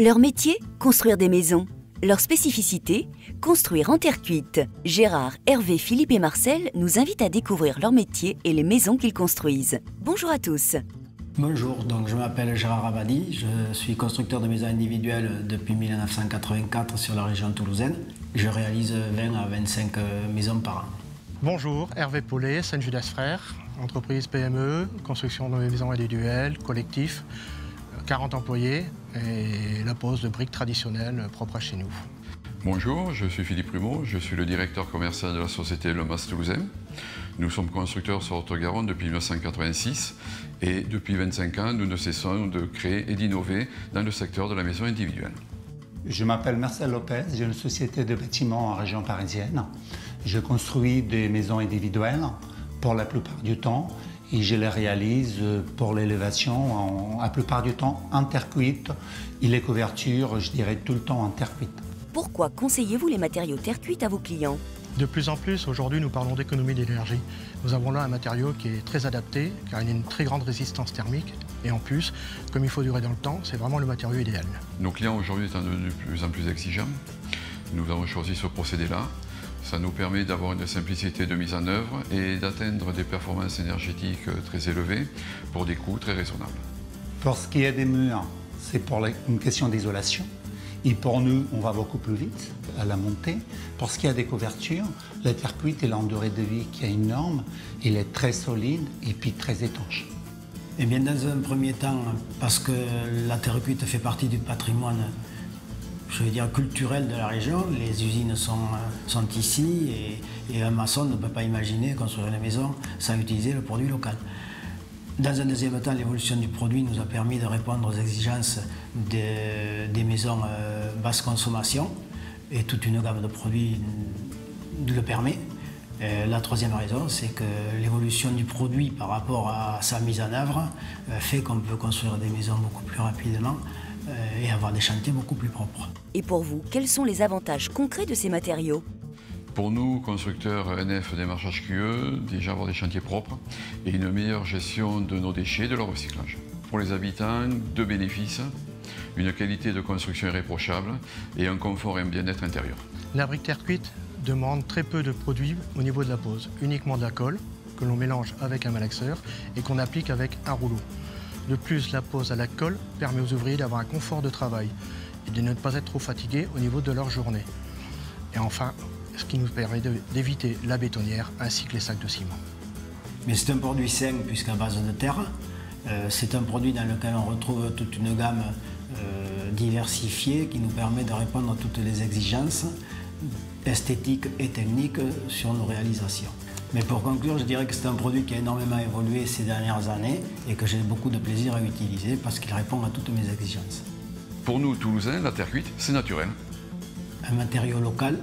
Leur métier, construire des maisons. Leur spécificité, construire en terre cuite. Gérard, Hervé, Philippe et Marcel nous invitent à découvrir leur métier et les maisons qu'ils construisent. Bonjour à tous. Bonjour, donc je m'appelle Gérard Abadi, je suis constructeur de maisons individuelles depuis 1984 sur la région toulousaine. Je réalise 20 à 25 maisons par an. Bonjour, Hervé Paulet, Saint-Judas Frères, entreprise PME, construction de maisons individuelles, collectif, 40 employés et la pose de briques traditionnelles propres à chez nous. Bonjour, je suis Philippe Rumeau, je suis le directeur commercial de la société Le Mas Toulousain. Nous sommes constructeurs sur Haute-Garonne depuis 1986 et depuis 25 ans, nous ne cessons de créer et d'innover dans le secteur de la maison individuelle. Je m'appelle Marcel Lopez, j'ai une société de bâtiments en région parisienne. Je construis des maisons individuelles pour la plupart du temps et je les réalise pour l'élévation la plupart du temps en terre cuite et les couvertures, je dirais tout le temps en terre cuite. Pourquoi conseillez-vous les matériaux terre cuite à vos clients? De plus en plus, aujourd'hui, nous parlons d'économie d'énergie. Nous avons là un matériau qui est très adapté, car il a une très grande résistance thermique. Et en plus, comme il faut durer dans le temps, c'est vraiment le matériau idéal. Nos clients aujourd'hui étant devenus de plus en plus exigeants, nous avons choisi ce procédé-là. Ça nous permet d'avoir une simplicité de mise en œuvre et d'atteindre des performances énergétiques très élevées pour des coûts très raisonnables. Pour ce qui est des murs, c'est pour une question d'isolation. Et pour nous, on va beaucoup plus vite à la montée. Pour ce qui est des couvertures, la terre cuite, elle a une durée de vie qui est énorme, elle est très solide et puis très étanche. Eh bien, dans un premier temps, parce que la terre cuite fait partie du patrimoine, je veux dire, culturel de la région, les usines sont ici et un maçon ne peut pas imaginer construire une maison sans utiliser le produit local. Dans un deuxième temps, l'évolution du produit nous a permis de répondre aux exigences des maisons basse consommation et toute une gamme de produits le permet. La troisième raison, c'est que l'évolution du produit par rapport à sa mise en œuvre fait qu'on peut construire des maisons beaucoup plus rapidement et avoir des chantiers beaucoup plus propres. Et pour vous, quels sont les avantages concrets de ces matériaux? Pour nous, constructeurs NF démarchage QE, déjà avoir des chantiers propres et une meilleure gestion de nos déchets et de leur recyclage. Pour les habitants, deux bénéfices, une qualité de construction irréprochable et un confort et un bien-être intérieur. La brique terre cuite demande très peu de produits au niveau de la pose, uniquement de la colle que l'on mélange avec un malaxeur et qu'on applique avec un rouleau. De plus, la pose à la colle permet aux ouvriers d'avoir un confort de travail et de ne pas être trop fatigués au niveau de leur journée. Et enfin, ce qui nous permet d'éviter la bétonnière ainsi que les sacs de ciment. Mais c'est un produit sain puisqu'à base de terre. C'est un produit dans lequel on retrouve toute une gamme diversifiée qui nous permet de répondre à toutes les exigences esthétiques et techniques sur nos réalisations. Mais pour conclure, je dirais que c'est un produit qui a énormément évolué ces dernières années et que j'ai beaucoup de plaisir à utiliser parce qu'il répond à toutes mes exigences. Pour nous, Toulousains, la terre cuite, c'est naturel. Un matériau local.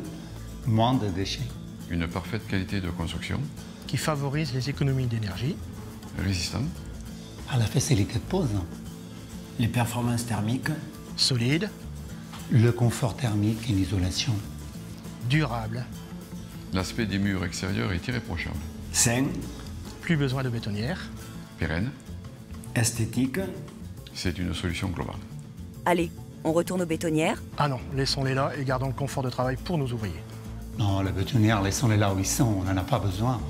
Moins de déchets. Une parfaite qualité de construction. Qui favorise les économies d'énergie. Résistant. À la facilité de pose. Les performances thermiques. Solide. Le confort thermique et l'isolation. Durable. L'aspect des murs extérieurs est irréprochable. Sain. Plus besoin de bétonnière. Pérenne. Esthétique. C'est une solution globale. Allez, on retourne aux bétonnières. Ah non, laissons-les là et gardons le confort de travail pour nos ouvriers. Non, la bétonnière, laissons-les là où ils sont, on n'en a pas besoin.